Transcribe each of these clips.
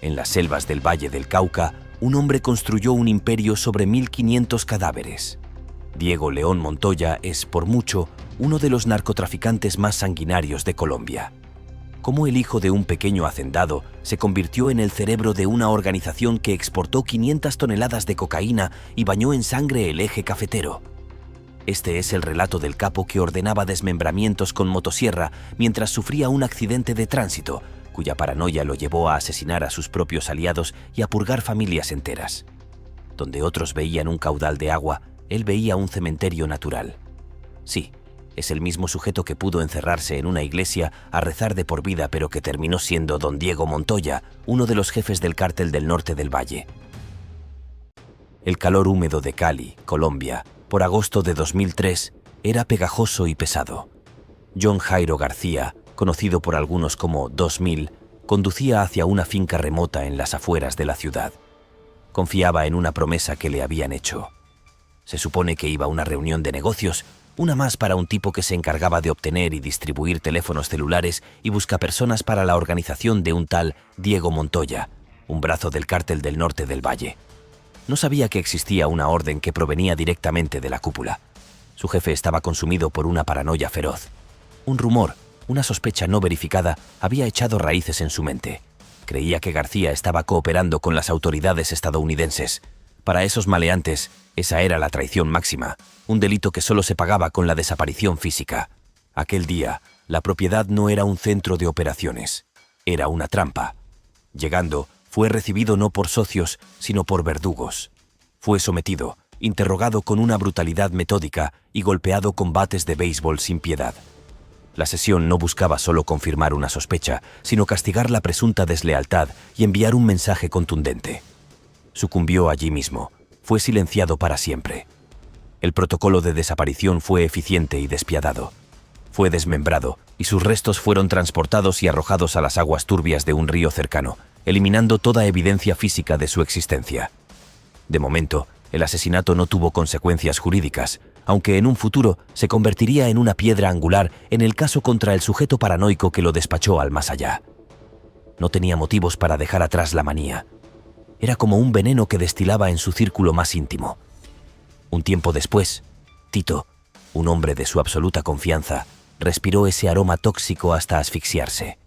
En las selvas del Valle del Cauca, un hombre construyó un imperio sobre 1500 cadáveres. Diego León Montoya es, por mucho, uno de los narcotraficantes más sanguinarios de Colombia. Cómo el hijo de un pequeño hacendado se convirtió en el cerebro de una organización que exportó 500 toneladas de cocaína y bañó en sangre el eje cafetero. Este es el relato del capo que ordenaba desmembramientos con motosierra mientras sufría un accidente de tránsito, cuya paranoia lo llevó a asesinar a sus propios aliados y a purgar familias enteras. Donde otros veían un caudal de agua, él veía un cementerio natural. Sí, es el mismo sujeto que pudo encerrarse en una iglesia a rezar de por vida, pero que terminó siendo don Diego Montoya, uno de los jefes del cártel del norte del Valle. El calor húmedo de Cali, Colombia, por agosto de 2003, era pegajoso y pesado. John Jairo García, conocido por algunos como 2000, conducía hacia una finca remota en las afueras de la ciudad. Confiaba en una promesa que le habían hecho. Se supone que iba a una reunión de negocios, una más para un tipo que se encargaba de obtener y distribuir teléfonos celulares y buscapersonas para la organización de un tal Diego Montoya, un brazo del cártel del norte del Valle. No sabía que existía una orden que provenía directamente de la cúpula. Su jefe estaba consumido por una paranoia feroz. Un rumor, una sospecha no verificada, había echado raíces en su mente. Creía que García estaba cooperando con las autoridades estadounidenses. Para esos maleantes, esa era la traición máxima, un delito que solo se pagaba con la desaparición física. Aquel día, la propiedad no era un centro de operaciones, era una trampa. Llegando, fue recibido no por socios, sino por verdugos. Fue sometido, interrogado con una brutalidad metódica y golpeado con bates de béisbol sin piedad. La sesión no buscaba solo confirmar una sospecha, sino castigar la presunta deslealtad y enviar un mensaje contundente. Sucumbió allí mismo, fue silenciado para siempre. El protocolo de desaparición fue eficiente y despiadado. Fue desmembrado y sus restos fueron transportados y arrojados a las aguas turbias de un río cercano, eliminando toda evidencia física de su existencia. De momento, el asesinato no tuvo consecuencias jurídicas, aunque en un futuro se convertiría en una piedra angular en el caso contra el sujeto paranoico que lo despachó al más allá. No tenía motivos para dejar atrás la manía. Era como un veneno que destilaba en su círculo más íntimo. Un tiempo después, Tito, un hombre de su absoluta confianza, respiró ese aroma tóxico hasta asfixiarse.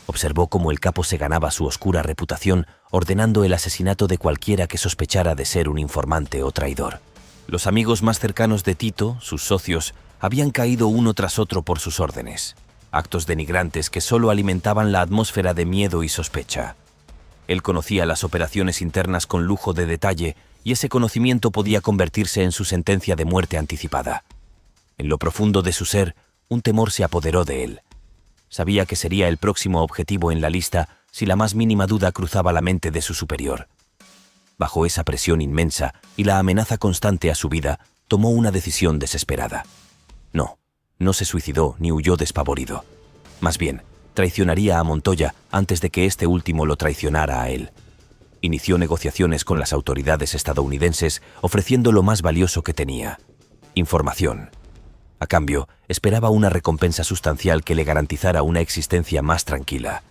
Observó cómo el capo se ganaba su oscura reputación ordenando el asesinato de cualquiera que sospechara de ser un informante o traidor. Los amigos más cercanos de Tito, sus socios, habían caído uno tras otro por sus órdenes. Actos denigrantes que solo alimentaban la atmósfera de miedo y sospecha. Él conocía las operaciones internas con lujo de detalle y ese conocimiento podía convertirse en su sentencia de muerte anticipada. En lo profundo de su ser, un temor se apoderó de él. Sabía que sería el próximo objetivo en la lista si la más mínima duda cruzaba la mente de su superior. Bajo esa presión inmensa y la amenaza constante a su vida, tomó una decisión desesperada. No se suicidó ni huyó despavorido. Más bien, traicionaría a Montoya antes de que este último lo traicionara a él. Inició negociaciones con las autoridades estadounidenses ofreciendo lo más valioso que tenía: información. A cambio, esperaba una recompensa sustancial que le garantizara una existencia más tranquila.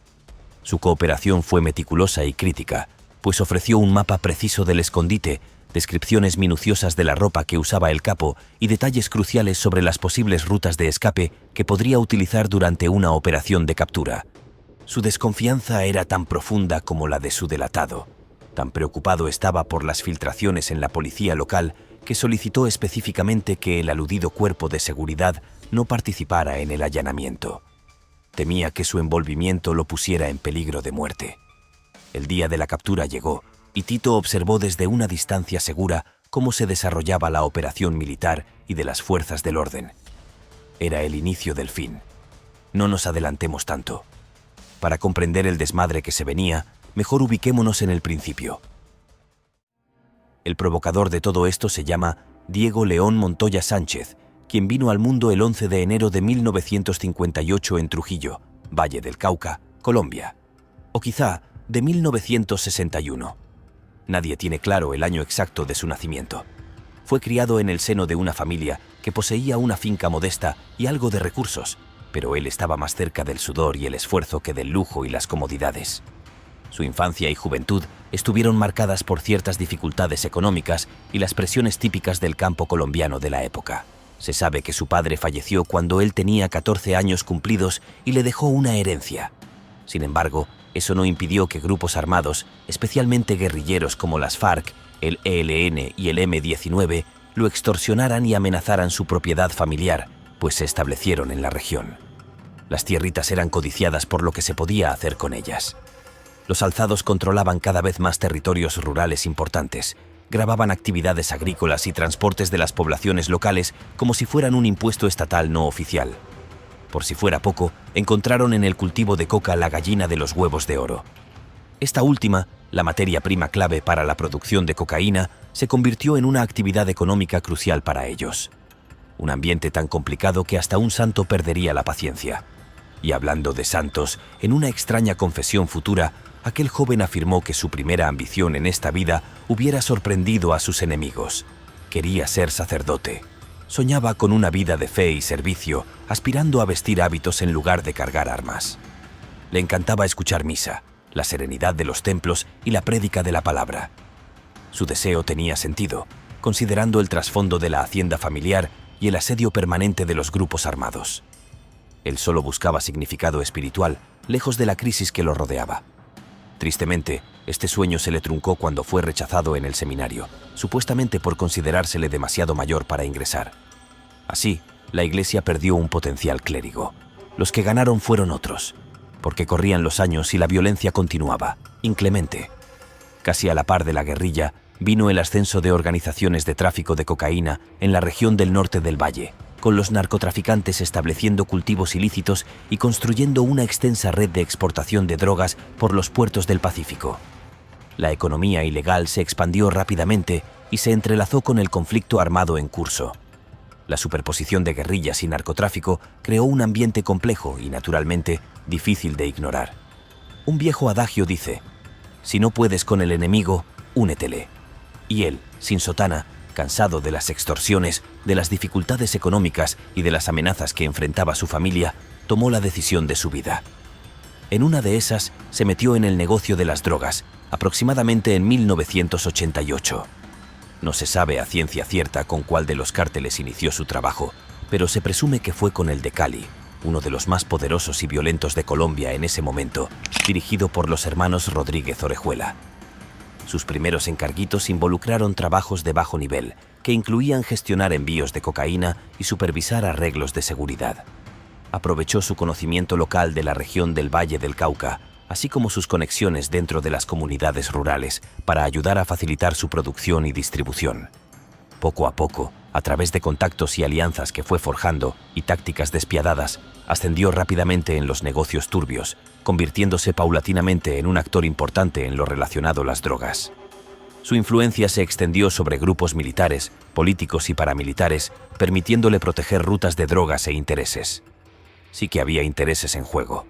Su cooperación fue meticulosa y crítica, pues ofreció un mapa preciso del escondite, descripciones minuciosas de la ropa que usaba el capo y detalles cruciales sobre las posibles rutas de escape que podría utilizar durante una operación de captura. Su desconfianza era tan profunda como la de su delatado. Tan preocupado estaba por las filtraciones en la policía local que solicitó específicamente que el aludido cuerpo de seguridad no participara en el allanamiento. Temía que su envolvimiento lo pusiera en peligro de muerte. El día de la captura llegó, y Tito observó desde una distancia segura cómo se desarrollaba la operación militar y de las fuerzas del orden. Era el inicio del fin. No nos adelantemos tanto. Para comprender el desmadre que se venía, mejor ubiquémonos en el principio. El provocador de todo esto se llama Diego León Montoya Sánchez, quien vino al mundo el 11 de enero de 1958 en Trujillo, Valle del Cauca, Colombia. O quizá de 1961. Nadie tiene claro el año exacto de su nacimiento. Fue criado en el seno de una familia que poseía una finca modesta y algo de recursos, pero él estaba más cerca del sudor y el esfuerzo que del lujo y las comodidades. Su infancia y juventud estuvieron marcadas por ciertas dificultades económicas y las presiones típicas del campo colombiano de la época. Se sabe que su padre falleció cuando él tenía 14 años cumplidos y le dejó una herencia. Sin embargo, eso no impidió que grupos armados, especialmente guerrilleros como las FARC, el ELN y el M-19, lo extorsionaran y amenazaran su propiedad familiar, pues se establecieron en la región. Las tierritas eran codiciadas por lo que se podía hacer con ellas. Los alzados controlaban cada vez más territorios rurales importantes, grababan actividades agrícolas y transportes de las poblaciones locales como si fueran un impuesto estatal no oficial. Por si fuera poco, encontraron en el cultivo de coca la gallina de los huevos de oro. Esta última, la materia prima clave para la producción de cocaína, se convirtió en una actividad económica crucial para ellos. Un ambiente tan complicado que hasta un santo perdería la paciencia. Y hablando de santos, en una extraña confesión futura, aquel joven afirmó que su primera ambición en esta vida hubiera sorprendido a sus enemigos. Quería ser sacerdote. Soñaba con una vida de fe y servicio, aspirando a vestir hábitos en lugar de cargar armas. Le encantaba escuchar misa, la serenidad de los templos y la prédica de la palabra. Su deseo tenía sentido, considerando el trasfondo de la hacienda familiar y el asedio permanente de los grupos armados. Él solo buscaba significado espiritual, lejos de la crisis que lo rodeaba. Tristemente, este sueño se le truncó cuando fue rechazado en el seminario, supuestamente por considerársele demasiado mayor para ingresar. Así, la Iglesia perdió un potencial clérigo. Los que ganaron fueron otros, porque corrían los años y la violencia continuaba, inclemente. Casi a la par de la guerrilla, vino el ascenso de organizaciones de tráfico de cocaína en la región del norte del valle, con los narcotraficantes estableciendo cultivos ilícitos y construyendo una extensa red de exportación de drogas por los puertos del Pacífico. La economía ilegal se expandió rápidamente y se entrelazó con el conflicto armado en curso. La superposición de guerrillas y narcotráfico creó un ambiente complejo y, naturalmente, difícil de ignorar. Un viejo adagio dice: si no puedes con el enemigo, únetele. Y él, sin sotana, cansado de las extorsiones, de las dificultades económicas y de las amenazas que enfrentaba su familia, tomó la decisión de su vida. En una de esas, se metió en el negocio de las drogas, aproximadamente en 1988. No se sabe a ciencia cierta con cuál de los cárteles inició su trabajo, pero se presume que fue con el de Cali, uno de los más poderosos y violentos de Colombia en ese momento, dirigido por los hermanos Rodríguez Orejuela. Sus primeros encarguitos involucraron trabajos de bajo nivel, que incluían gestionar envíos de cocaína y supervisar arreglos de seguridad. Aprovechó su conocimiento local de la región del Valle del Cauca, así como sus conexiones dentro de las comunidades rurales, para ayudar a facilitar su producción y distribución. Poco a poco, a través de contactos y alianzas que fue forjando y tácticas despiadadas, ascendió rápidamente en los negocios turbios, convirtiéndose paulatinamente en un actor importante en lo relacionado a las drogas. Su influencia se extendió sobre grupos militares, políticos y paramilitares, permitiéndole proteger rutas de drogas e intereses. Sí que había intereses en juego.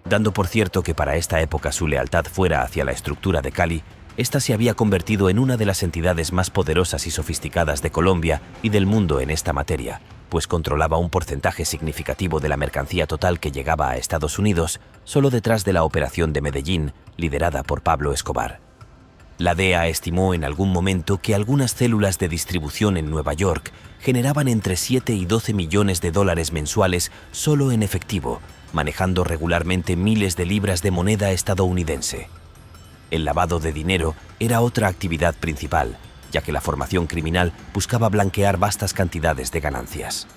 Dando por cierto que para esta época su lealtad fuera hacia la estructura de Cali, esta se había convertido en una de las entidades más poderosas y sofisticadas de Colombia y del mundo en esta materia, pues controlaba un porcentaje significativo de la mercancía total que llegaba a Estados Unidos, solo detrás de la operación de Medellín, liderada por Pablo Escobar. La DEA estimó en algún momento que algunas células de distribución en Nueva York generaban entre 7 y 12 millones de dólares mensuales solo en efectivo, manejando regularmente miles de libras de moneda estadounidense. El lavado de dinero era otra actividad principal, ya que la formación criminal buscaba blanquear vastas cantidades de ganancias.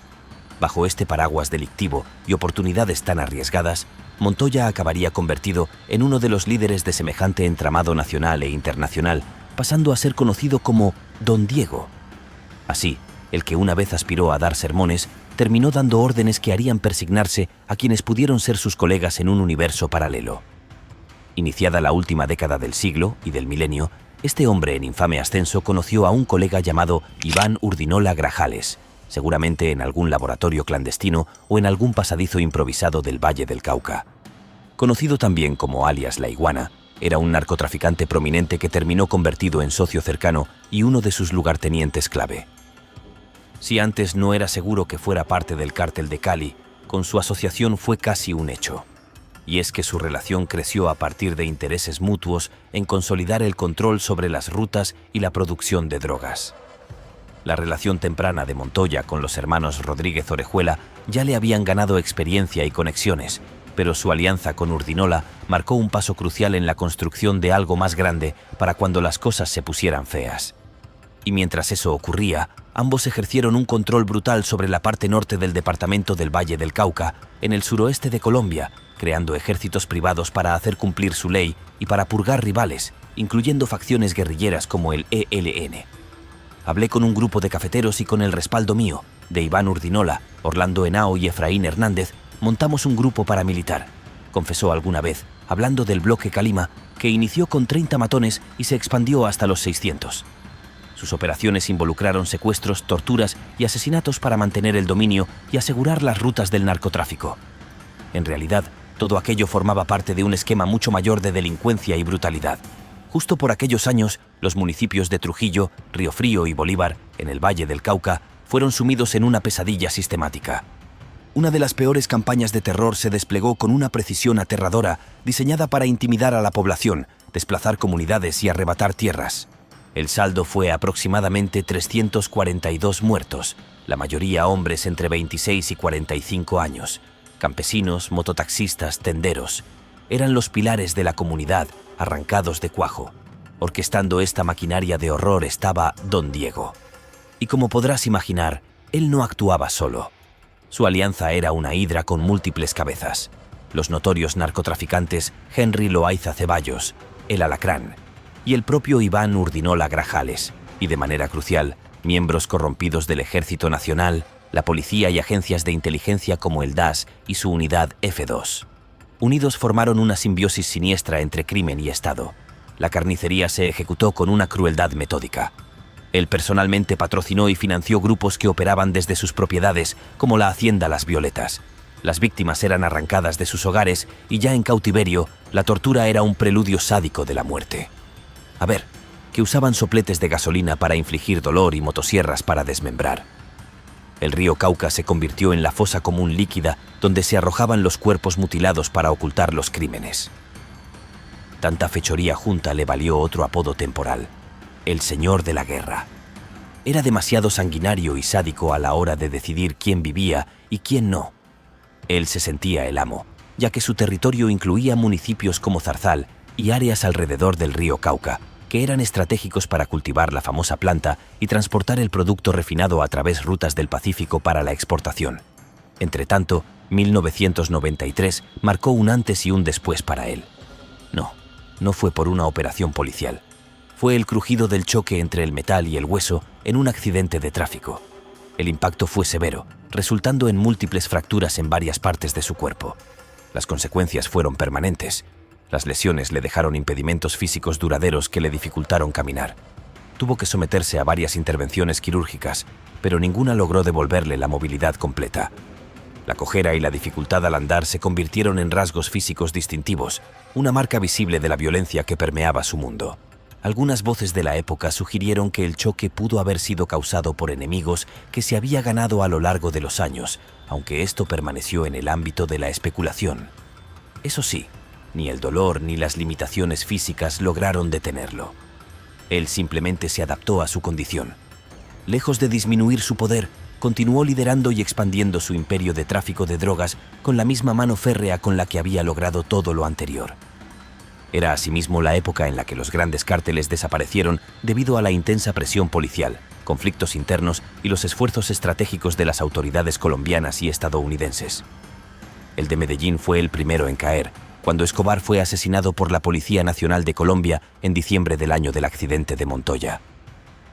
Bajo este paraguas delictivo y oportunidades tan arriesgadas, Montoya acabaría convertido en uno de los líderes de semejante entramado nacional e internacional, pasando a ser conocido como Don Diego. Así, el que una vez aspiró a dar sermones, terminó dando órdenes que harían persignarse a quienes pudieron ser sus colegas en un universo paralelo. Iniciada la última década del siglo y del milenio, este hombre en infame ascenso conoció a un colega llamado Iván Urdinola Grajales, seguramente en algún laboratorio clandestino o en algún pasadizo improvisado del Valle del Cauca. Conocido también como alias La Iguana, era un narcotraficante prominente que terminó convertido en socio cercano y uno de sus lugartenientes clave. Si antes no era seguro que fuera parte del cártel de Cali, con su asociación fue casi un hecho. y es que su relación creció a partir de intereses mutuos en consolidar el control sobre las rutas y la producción de drogas. La relación temprana de Montoya con los hermanos Rodríguez Orejuela ya le habían ganado experiencia y conexiones, pero su alianza con Urdinola marcó un paso crucial en la construcción de algo más grande para cuando las cosas se pusieran feas. Y mientras eso ocurría, ambos ejercieron un control brutal sobre la parte norte del departamento del Valle del Cauca, en el suroeste de Colombia, creando ejércitos privados para hacer cumplir su ley y para purgar rivales, incluyendo facciones guerrilleras como el ELN. Hablé con un grupo de cafeteros y con el respaldo mío, de Iván Urdinola, Orlando Henao y Efraín Hernández, montamos un grupo paramilitar, confesó alguna vez, hablando del bloque Calima, que inició con 30 matones y se expandió hasta los 600. Sus operaciones involucraron secuestros, torturas y asesinatos para mantener el dominio y asegurar las rutas del narcotráfico. En realidad, todo aquello formaba parte de un esquema mucho mayor de delincuencia y brutalidad. Justo por aquellos años, los municipios de Trujillo, Río Frío y Bolívar, en el Valle del Cauca, fueron sumidos en una pesadilla sistemática. Una de las peores campañas de terror se desplegó con una precisión aterradora, diseñada para intimidar a la población, desplazar comunidades y arrebatar tierras. El saldo fue aproximadamente 342 muertos, la mayoría hombres entre 26 y 45 años, campesinos, mototaxistas, tenderos. Eran los pilares de la comunidad, arrancados de cuajo. Orquestando esta maquinaria de horror estaba Don Diego. Y como podrás imaginar, él no actuaba solo. Su alianza era una hidra con múltiples cabezas. Los notorios narcotraficantes Henry Loaiza Ceballos, el Alacrán, y el propio Iván Urdinola Grajales, y de manera crucial, miembros corrompidos del Ejército Nacional, la policía y agencias de inteligencia como el DAS y su unidad F2. Unidos formaron una simbiosis siniestra entre crimen y Estado. La carnicería se ejecutó con una crueldad metódica. Él personalmente patrocinó y financió grupos que operaban desde sus propiedades, como la Hacienda Las Violetas. Las víctimas eran arrancadas de sus hogares y ya en cautiverio, la tortura era un preludio sádico de la muerte. A ver, que usaban sopletes de gasolina para infligir dolor y motosierras para desmembrar. El río Cauca se convirtió en la fosa común líquida donde se arrojaban los cuerpos mutilados para ocultar los crímenes. Tanta fechoría junta le valió otro apodo temporal, el Señor de la Guerra. Era demasiado sanguinario y sádico a la hora de decidir quién vivía y quién no. Él se sentía el amo, ya que su territorio incluía municipios como Zarzal y áreas alrededor del río Cauca, que eran estratégicos para cultivar la famosa planta y transportar el producto refinado a través rutas del Pacífico para la exportación. Entretanto, 1993 marcó un antes y un después para él. No fue por una operación policial. Fue el crujido del choque entre el metal y el hueso en un accidente de tráfico. El impacto fue severo, resultando en múltiples fracturas en varias partes de su cuerpo. Las consecuencias fueron permanentes. Las lesiones le dejaron impedimentos físicos duraderos que le dificultaron caminar. Tuvo que someterse a varias intervenciones quirúrgicas, pero ninguna logró devolverle la movilidad completa. La cojera y la dificultad al andar se convirtieron en rasgos físicos distintivos, una marca visible de la violencia que permeaba su mundo. Algunas voces de la época sugirieron que el choque pudo haber sido causado por enemigos que se había ganado a lo largo de los años, aunque esto permaneció en el ámbito de la especulación. Eso sí, ni el dolor ni las limitaciones físicas lograron detenerlo. Él simplemente se adaptó a su condición. Lejos de disminuir su poder, continuó liderando y expandiendo su imperio de tráfico de drogas con la misma mano férrea con la que había logrado todo lo anterior. Era asimismo la época en la que los grandes cárteles desaparecieron debido a la intensa presión policial, conflictos internos y los esfuerzos estratégicos de las autoridades colombianas y estadounidenses. El de Medellín fue el primero en caer, cuando Escobar fue asesinado por la Policía Nacional de Colombia en diciembre del año del accidente de Montoya.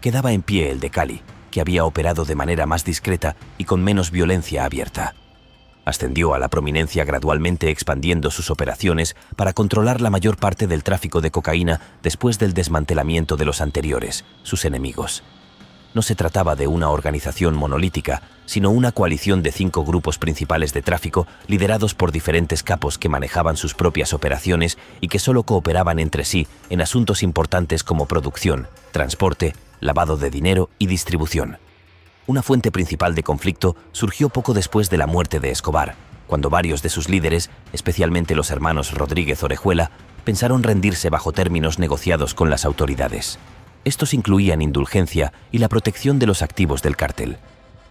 Quedaba en pie el de Cali, que había operado de manera más discreta y con menos violencia abierta. Ascendió a la prominencia gradualmente expandiendo sus operaciones para controlar la mayor parte del tráfico de cocaína después del desmantelamiento de los anteriores, sus enemigos. No se trataba de una organización monolítica, sino una coalición de 5 grupos principales de tráfico liderados por diferentes capos que manejaban sus propias operaciones y que solo cooperaban entre sí en asuntos importantes como producción, transporte, lavado de dinero y distribución. Una fuente principal de conflicto surgió poco después de la muerte de Escobar, cuando varios de sus líderes, especialmente los hermanos Rodríguez Orejuela, pensaron rendirse bajo términos negociados con las autoridades. Estos incluían indulgencia y la protección de los activos del cártel.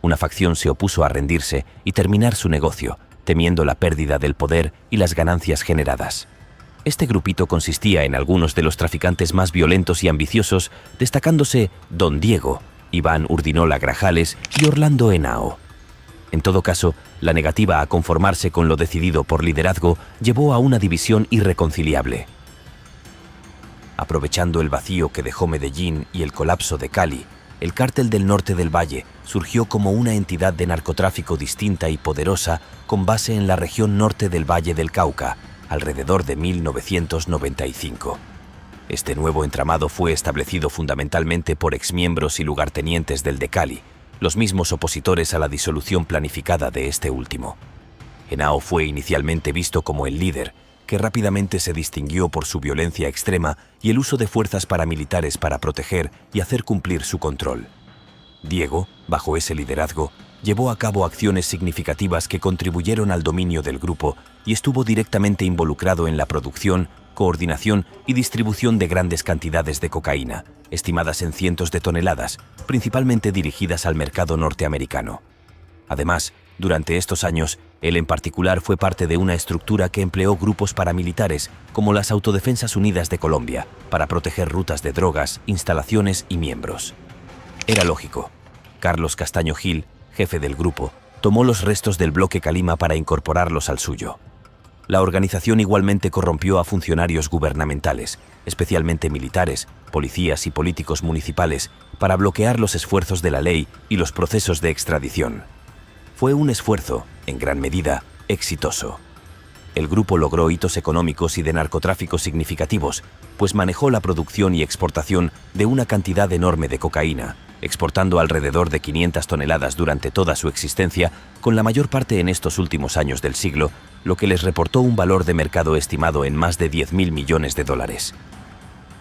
Una facción se opuso a rendirse y terminar su negocio, temiendo la pérdida del poder y las ganancias generadas. Este grupito consistía en algunos de los traficantes más violentos y ambiciosos, destacándose Don Diego, Iván Urdinola Grajales y Orlando Henao. En todo caso, la negativa a conformarse con lo decidido por liderazgo llevó a una división irreconciliable. Aprovechando el vacío que dejó Medellín y el colapso de Cali, el Cártel del Norte del Valle surgió como una entidad de narcotráfico distinta y poderosa con base en la región norte del Valle del Cauca, alrededor de 1995. Este nuevo entramado fue establecido fundamentalmente por exmiembros y lugartenientes del de Cali, los mismos opositores a la disolución planificada de este último. Henao fue inicialmente visto como el líder, que rápidamente se distinguió por su violencia extrema y el uso de fuerzas paramilitares para proteger y hacer cumplir su control. Diego, bajo ese liderazgo, llevó a cabo acciones significativas que contribuyeron al dominio del grupo y estuvo directamente involucrado en la producción, coordinación y distribución de grandes cantidades de cocaína, estimadas en cientos de toneladas, principalmente dirigidas al mercado norteamericano. Además, durante estos años, él en particular fue parte de una estructura que empleó grupos paramilitares como las Autodefensas Unidas de Colombia para proteger rutas de drogas, instalaciones y miembros. Era lógico. Carlos Castaño Gil, jefe del grupo, tomó los restos del bloque Calima para incorporarlos al suyo. La organización igualmente corrompió a funcionarios gubernamentales, especialmente militares, policías y políticos municipales, para bloquear los esfuerzos de la ley y los procesos de extradición. Fue un esfuerzo, en gran medida, exitoso. El grupo logró hitos económicos y de narcotráfico significativos, pues manejó la producción y exportación de una cantidad enorme de cocaína, exportando alrededor de 500 toneladas durante toda su existencia, con la mayor parte en estos últimos años del siglo, lo que les reportó un valor de mercado estimado en más de 10.000 millones de dólares.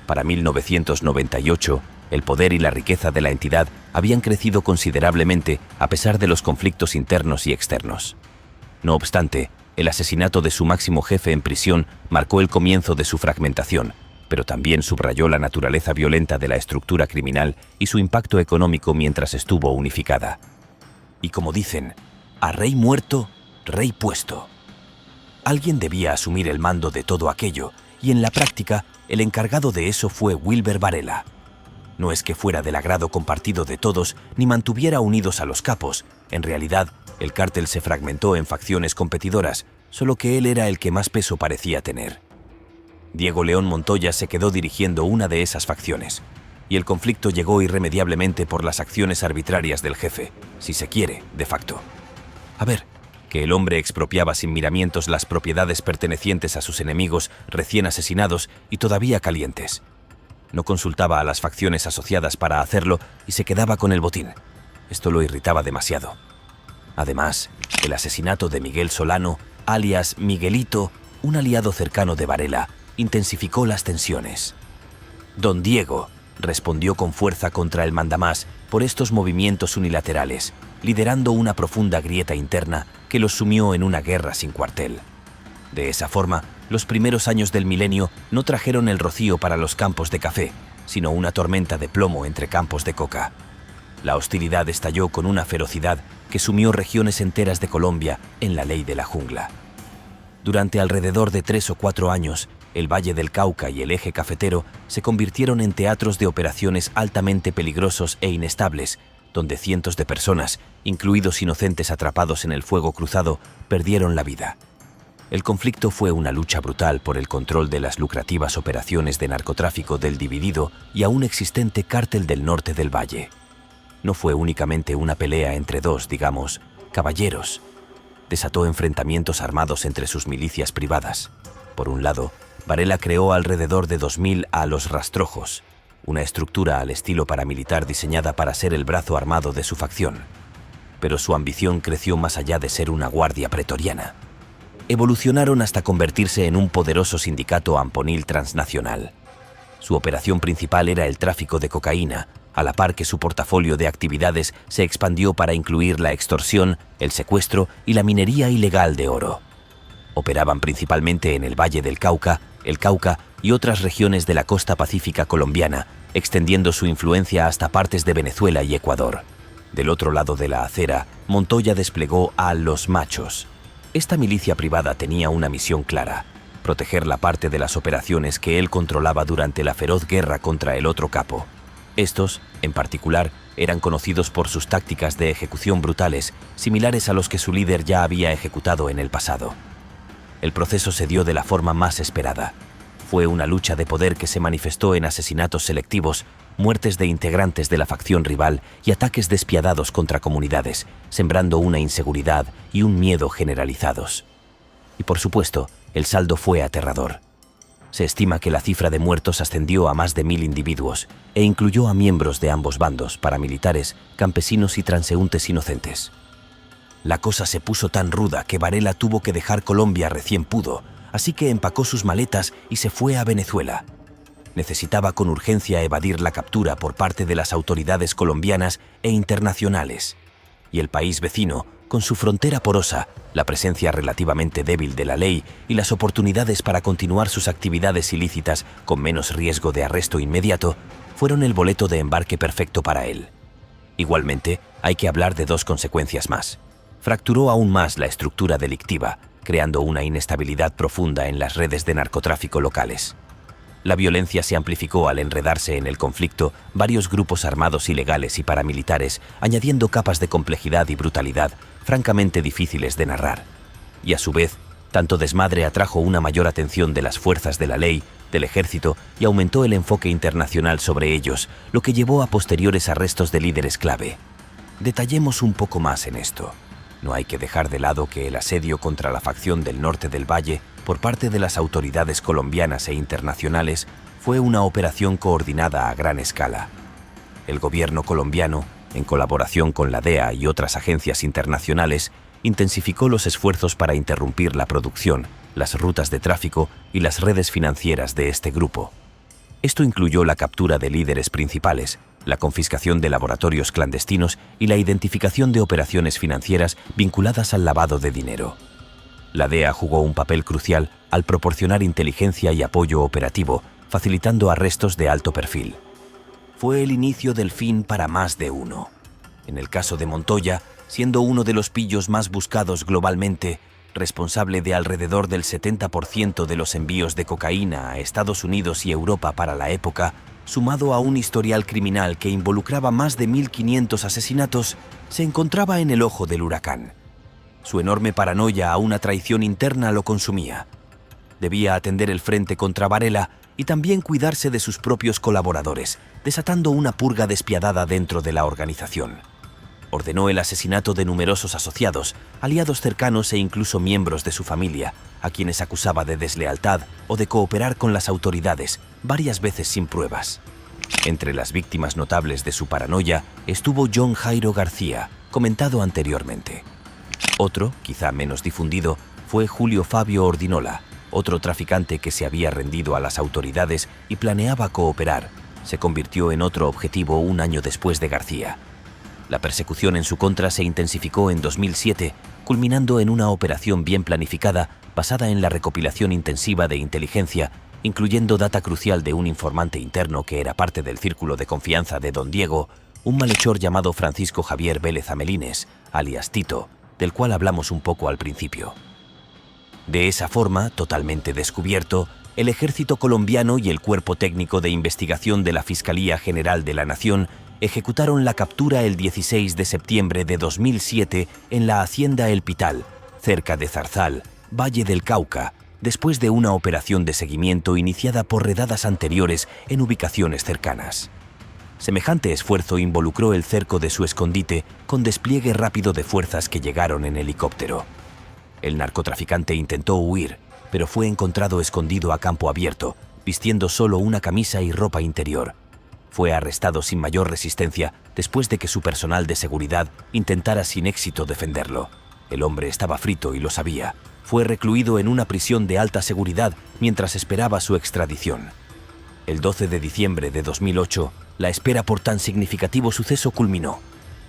Para 1998, el poder y la riqueza de la entidad habían crecido considerablemente a pesar de los conflictos internos y externos. No obstante, el asesinato de su máximo jefe en prisión marcó el comienzo de su fragmentación, pero también subrayó la naturaleza violenta de la estructura criminal y su impacto económico mientras estuvo unificada. Y como dicen, a rey muerto, rey puesto. Alguien debía asumir el mando de todo aquello, y en la práctica, el encargado de eso fue Wilber Varela. No es que fuera del agrado compartido de todos ni mantuviera unidos a los capos. En realidad, el cártel se fragmentó en facciones competidoras, solo que él era el que más peso parecía tener. Diego León Montoya se quedó dirigiendo una de esas facciones, y el conflicto llegó irremediablemente por las acciones arbitrarias del jefe, si se quiere, de facto. A ver, que el hombre expropiaba sin miramientos las propiedades pertenecientes a sus enemigos recién asesinados y todavía calientes. No consultaba a las facciones asociadas para hacerlo y se quedaba con el botín. Esto lo irritaba demasiado. Además, el asesinato de Miguel Solano, alias Miguelito, un aliado cercano de Varela, intensificó las tensiones. Don Diego respondió con fuerza contra el mandamás por estos movimientos unilaterales, liderando una profunda grieta interna que los sumió en una guerra sin cuartel. De esa forma, los primeros años del milenio no trajeron el rocío para los campos de café, sino una tormenta de plomo entre campos de coca. La hostilidad estalló con una ferocidad que sumió regiones enteras de Colombia en la ley de la jungla. Durante alrededor de 3 o 4 años, el Valle del Cauca y el Eje Cafetero se convirtieron en teatros de operaciones altamente peligrosos e inestables, donde cientos de personas, incluidos inocentes atrapados en el fuego cruzado, perdieron la vida. El conflicto fue una lucha brutal por el control de las lucrativas operaciones de narcotráfico del dividido y aún existente Cártel del Norte del Valle. No fue únicamente una pelea entre dos, digamos, caballeros. Desató enfrentamientos armados entre sus milicias privadas. Por un lado, Varela creó alrededor de 2.000 a los Rastrojos, una estructura al estilo paramilitar diseñada para ser el brazo armado de su facción. Pero su ambición creció más allá de ser una guardia pretoriana. Evolucionaron hasta convertirse en un poderoso sindicato amponil transnacional. Su operación principal era el tráfico de cocaína, a la par que su portafolio de actividades se expandió para incluir la extorsión, el secuestro y la minería ilegal de oro. Operaban principalmente en el Valle del Cauca, el Cauca y otras regiones de la costa pacífica colombiana, extendiendo su influencia hasta partes de Venezuela y Ecuador. Del otro lado de la acera, Montoya desplegó a Los Machos. Esta milicia privada tenía una misión clara: proteger la parte de las operaciones que él controlaba durante la feroz guerra contra el otro capo. Estos, en particular, eran conocidos por sus tácticas de ejecución brutales, similares a los que su líder ya había ejecutado en el pasado. El proceso se dio de la forma más esperada. Fue una lucha de poder que se manifestó en asesinatos selectivos, muertes de integrantes de la facción rival y ataques despiadados contra comunidades, sembrando una inseguridad y un miedo generalizados. Y por supuesto, el saldo fue aterrador. Se estima que la cifra de muertos ascendió a más de 1000 individuos e incluyó a miembros de ambos bandos, paramilitares, campesinos y transeúntes inocentes. La cosa se puso tan ruda que Varela tuvo que dejar Colombia recién pudo, así que empacó sus maletas y se fue a Venezuela. Necesitaba con urgencia evadir la captura por parte de las autoridades colombianas e internacionales. Y el país vecino, con su frontera porosa, la presencia relativamente débil de la ley y las oportunidades para continuar sus actividades ilícitas con menos riesgo de arresto inmediato, fueron el boleto de embarque perfecto para él. Igualmente, hay que hablar de dos consecuencias más. Fracturó aún más la estructura delictiva, creando una inestabilidad profunda en las redes de narcotráfico locales. La violencia se amplificó al enredarse en el conflicto varios grupos armados ilegales y paramilitares, añadiendo capas de complejidad y brutalidad francamente difíciles de narrar. Y a su vez, tanto desmadre atrajo una mayor atención de las fuerzas de la ley, del ejército, y aumentó el enfoque internacional sobre ellos, lo que llevó a posteriores arrestos de líderes clave. Detallemos un poco más en esto. No hay que dejar de lado que el asedio contra la facción del norte del Valle por parte de las autoridades colombianas e internacionales fue una operación coordinada a gran escala. El gobierno colombiano, en colaboración con la DEA y otras agencias internacionales, intensificó los esfuerzos para interrumpir la producción, las rutas de tráfico y las redes financieras de este grupo. Esto incluyó la captura de líderes principales, la confiscación de laboratorios clandestinos y la identificación de operaciones financieras vinculadas al lavado de dinero. La DEA jugó un papel crucial al proporcionar inteligencia y apoyo operativo, facilitando arrestos de alto perfil. Fue el inicio del fin para más de uno. En el caso de Montoya, siendo uno de los pillos más buscados globalmente, responsable de alrededor del 70% de los envíos de cocaína a Estados Unidos y Europa para la época, sumado a un historial criminal que involucraba más de 1500 asesinatos, se encontraba en el ojo del huracán. Su enorme paranoia a una traición interna lo consumía. Debía atender el frente contra Varela y también cuidarse de sus propios colaboradores, desatando una purga despiadada dentro de la organización. Ordenó el asesinato de numerosos asociados, aliados cercanos e incluso miembros de su familia, a quienes acusaba de deslealtad o de cooperar con las autoridades, varias veces sin pruebas. Entre las víctimas notables de su paranoia estuvo John Jairo García, comentado anteriormente. Otro, quizá menos difundido, fue Julio Fabio Ordinola, otro traficante que se había rendido a las autoridades y planeaba cooperar. Se convirtió en otro objetivo un año después de García. La persecución en su contra se intensificó en 2007, culminando en una operación bien planificada basada en la recopilación intensiva de inteligencia, incluyendo data crucial de un informante interno que era parte del círculo de confianza de Don Diego, un malhechor llamado Francisco Javier Vélez Amelines, alias Tito, del cual hablamos un poco al principio. De esa forma, totalmente descubierto, el ejército colombiano y el Cuerpo Técnico de Investigación de la Fiscalía General de la Nación ejecutaron la captura el 16 de septiembre de 2007 en la hacienda El Pital, cerca de Zarzal, Valle del Cauca, después de una operación de seguimiento iniciada por redadas anteriores en ubicaciones cercanas. Semejante esfuerzo involucró el cerco de su escondite con despliegue rápido de fuerzas que llegaron en helicóptero. El narcotraficante intentó huir, pero fue encontrado escondido a campo abierto, vistiendo solo una camisa y ropa interior. Fue arrestado sin mayor resistencia después de que su personal de seguridad intentara sin éxito defenderlo. El hombre estaba frito y lo sabía. Fue recluido en una prisión de alta seguridad mientras esperaba su extradición. El 12 de diciembre de 2008, La espera por tan significativo suceso culminó.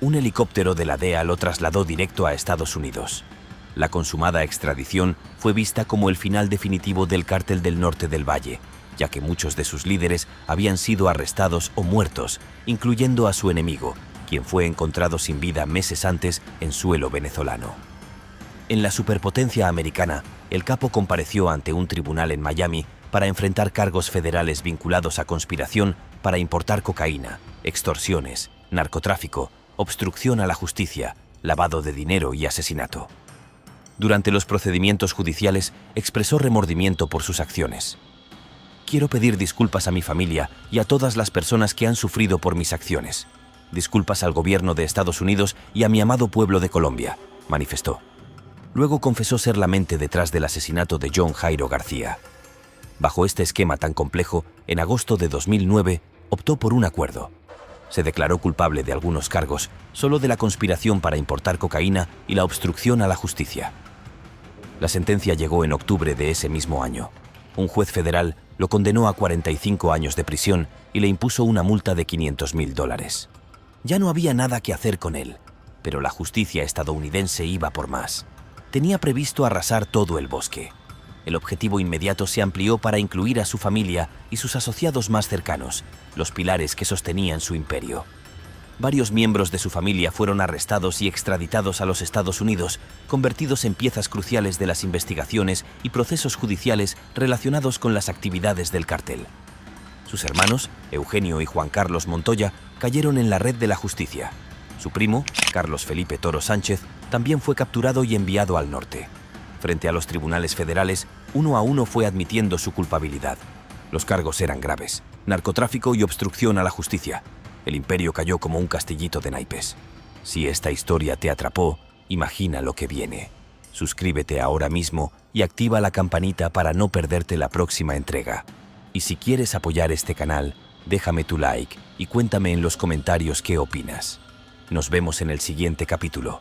Un helicóptero de la DEA lo trasladó directo a Estados Unidos. La consumada extradición fue vista como el final definitivo del Cártel del Norte del Valle, ya que muchos de sus líderes habían sido arrestados o muertos, incluyendo a su enemigo, quien fue encontrado sin vida meses antes en suelo venezolano. En la superpotencia americana, el capo compareció ante un tribunal en Miami para enfrentar cargos federales vinculados a conspiración para importar cocaína, extorsiones, narcotráfico, obstrucción a la justicia, lavado de dinero y asesinato. Durante los procedimientos judiciales expresó remordimiento por sus acciones. Quiero pedir disculpas a mi familia y a todas las personas que han sufrido por mis acciones. Disculpas al gobierno de Estados Unidos y a mi amado pueblo de Colombia, manifestó. Luego confesó ser la mente detrás del asesinato de John Jairo García. Bajo este esquema tan complejo, en agosto de 2009, optó por un acuerdo. Se declaró culpable de algunos cargos, solo de la conspiración para importar cocaína y la obstrucción a la justicia. La sentencia llegó en octubre de ese mismo año. Un juez federal lo condenó a 45 años de prisión y le impuso una multa de $500,000. Ya no había nada que hacer con él, pero la justicia estadounidense iba por más. Tenía previsto arrasar todo el bosque. El objetivo inmediato se amplió para incluir a su familia y sus asociados más cercanos, los pilares que sostenían su imperio. Varios miembros de su familia fueron arrestados y extraditados a los Estados Unidos, convertidos en piezas cruciales de las investigaciones y procesos judiciales relacionados con las actividades del cártel. Sus hermanos, Eugenio y Juan Carlos Montoya, cayeron en la red de la justicia. Su primo, Carlos Felipe Toro Sánchez, también fue capturado y enviado al norte. Frente a los tribunales federales, uno a uno fue admitiendo su culpabilidad. Los cargos eran graves: narcotráfico y obstrucción a la justicia. El imperio cayó como un castillito de naipes. Si esta historia te atrapó, imagina lo que viene. Suscríbete ahora mismo y activa la campanita para no perderte la próxima entrega. Y si quieres apoyar este canal, déjame tu like y cuéntame en los comentarios qué opinas. Nos vemos en el siguiente capítulo.